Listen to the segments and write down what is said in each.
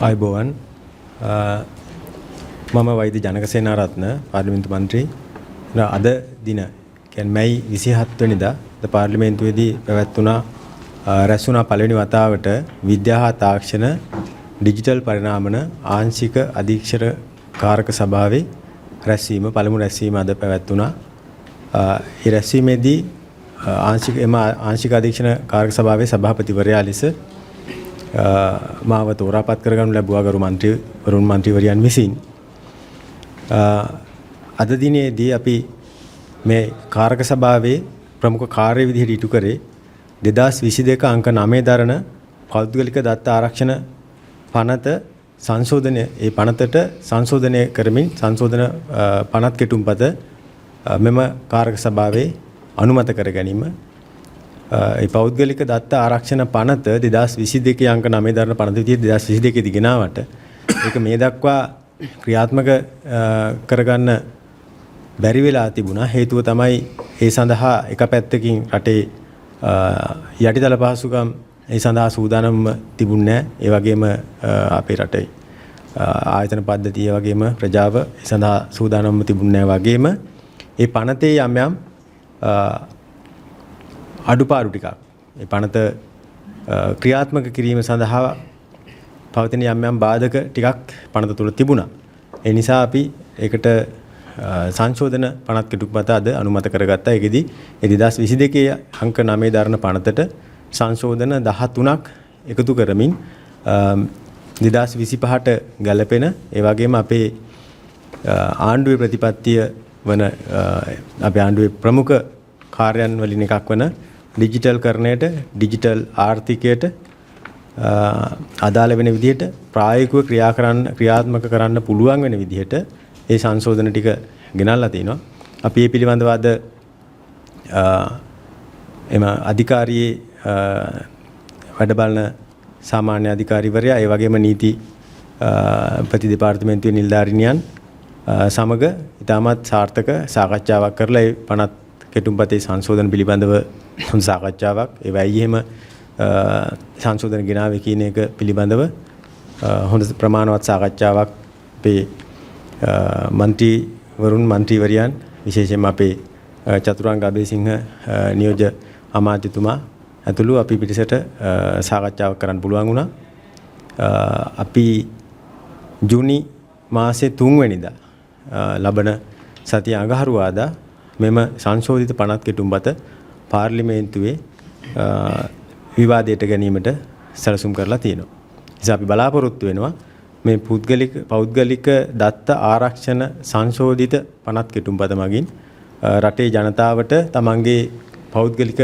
ආයුබෝවන් මම වෛද්‍ය ජනක සේනාරත්න පාර්ලිමේන්තු මන්ත්‍රී අද දින කියන්නේ මැයි 27 වෙනිදා පාර්ලිමේන්තුවේදී පැවැත්වුණා රැස්වුණා පළවෙනි වතාවට විද්‍යා හා තාක්ෂණ ඩිජිටල් පරිණාමන ආංශික අධීක්ෂක කාරක සභාවේ රැස්වීම පළමු රැස්වීම අද පැවැත්වුණා. ඒ රැස්වීමේදී ආංශික අධීක්ෂණ කාරක සභාවේ සභාපතිවරයා ලෙස මාව තෝරාපත් කරගනු ලැබුවා ගරු මන්ත්‍රීවරයන් විසින්. අද දිනේදී අපි මේ කාරක සභාවේ ප්‍රමුඛ කාර්ය විදිහට ඉටු කරේ 2022 අංක 9 දරන පෞද්ගලික දත්ත ආරක්ෂණ පනත සංශෝධනය ඒ පනතට සංශෝධනය කරමින් සංශෝධන පනත් කෙටුම්පත මෙම කාරක සභාවේ අනුමත කර ගැනීම ඒ පෞද්ගලික දත්ත ආරක්ෂණ පනත 2022 අංක 9 දරන පනත විදිහට 2022 දී ගෙනාවට ඒක මේ දක්වා ක්‍රියාත්මක කරගන්න බැරි වෙලා තිබුණා. හේතුව තමයි ඒ සඳහා එක පැත්තකින් රටේ යටිතල පහසුකම් ඒ සඳහා සූදානම්ම තිබුණේ නැහැ. ඒ වගේම අපේ රටේ ආයතන පද්ධතිය වගේම ප්‍රජාව ඒ සඳහා සූදානම්ම තිබුණේ නැහැ වගේම ඒ පනතේ යම් යම් අඩුපාඩු ටිකක් මේ පනත ක්‍රියාත්මක කිරීම සඳහා පවතින යම් යම් බාධක ටිකක් පනත තුල තිබුණා. ඒ නිසා අපි ඒකට සංශෝධන පනත් කෙටුම්පත අද අනුමත කරගත්තා. ඒකෙදි 2022 අංක 9 දරන පනතට සංශෝධන 13ක් එකතු කරමින් 2025ට ගැලපෙන ඒ වගේම අපේ ආණ්ඩුවේ ප්‍රතිපත්තිය වන අපේ ආණ්ඩුවේ ප්‍රමුඛ කාර්යයන් වලින් එකක් වන ඩිජිටල් කරණයට ඩිජිටල් ආර්ථිකයට අදාළ වෙන විදිහට ප්‍රායෝගිකව ක්‍රියාත්මක කරන්න පුළුවන් වෙන විදිහට ඒ සංශෝධන ටික ගෙනල්ලා තිනවා. අපි මේ පිළිබඳව අද එම අධිකාරියේ වැඩ බලන සාමාන්‍ය අධිකාරිවරයා ඒ වගේම නීති ප්‍රති දෙපාර්තමේන්තුවේ නිලධාරිනියන් සමග ඉතාමත් සාර්ථක සාකච්ඡාවක් කරලා ඒ පනත් කෙටුම්පතේ සංශෝධන පිළිබඳව හොඳ සාකච්ඡාවක් ඒ වෙයි එහෙම සංශෝධන ගෙනාවේ කියන එක පිළිබඳව හොඳ ප්‍රමාණවත් සාකච්ඡාවක් අපේ මන්ත්‍රීවරයන් විශේෂයෙන්ම අපේ චතුරාංග අබේසිංහ නියෝජ්‍ය අමාත්‍යතුමා ඇතුළු අපි පිටිසට සාකච්ඡාවක් කරන්න පුළුවන් වුණා. අපි ජූනි මාසේ 3 වෙනිදා ලබන සතිය අඟහරුවාදා මෙම සංශෝධිත පනත් කෙටුම්පත පාර්ලිමේන්තුවේ විවාදයට ගැනීමට සැලසුම් කරලා තියෙනවා. නිසා අපි බලාපොරොත්තු වෙනවා මේ පෞද්ගලික දත්ත ආරක්ෂණ සංශෝධිත පනත් කෙටුම්පත මගින් රටේ ජනතාවට තමන්ගේ පෞද්ගලික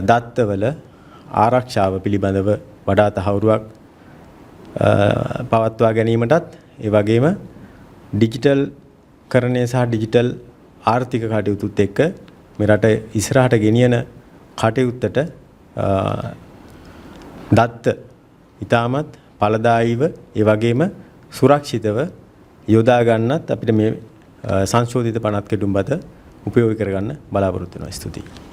දත්තවල ආරක්ෂාව පිළිබඳව වඩා තහවුරුවක් පවත්වා ගැනීමටත් ඒ වගේම ඩිජිටල් කරණය සහ ඩිජිටල් ආර්ථික කටයුතුත් එක්ක මේ රට ඉස්සරහට ගෙනියන කටයුත්තට දත්ත ඉතාමත් ඵලදායීව ඒ වගේම සුරක්ෂිතව යොදා ගන්නත් අපිට මේ සංශෝධිත පනත් කෙටුම්පත උපයෝගී කරගන්න බලාපොරොත්තු වෙනවා. ස්තුතියි.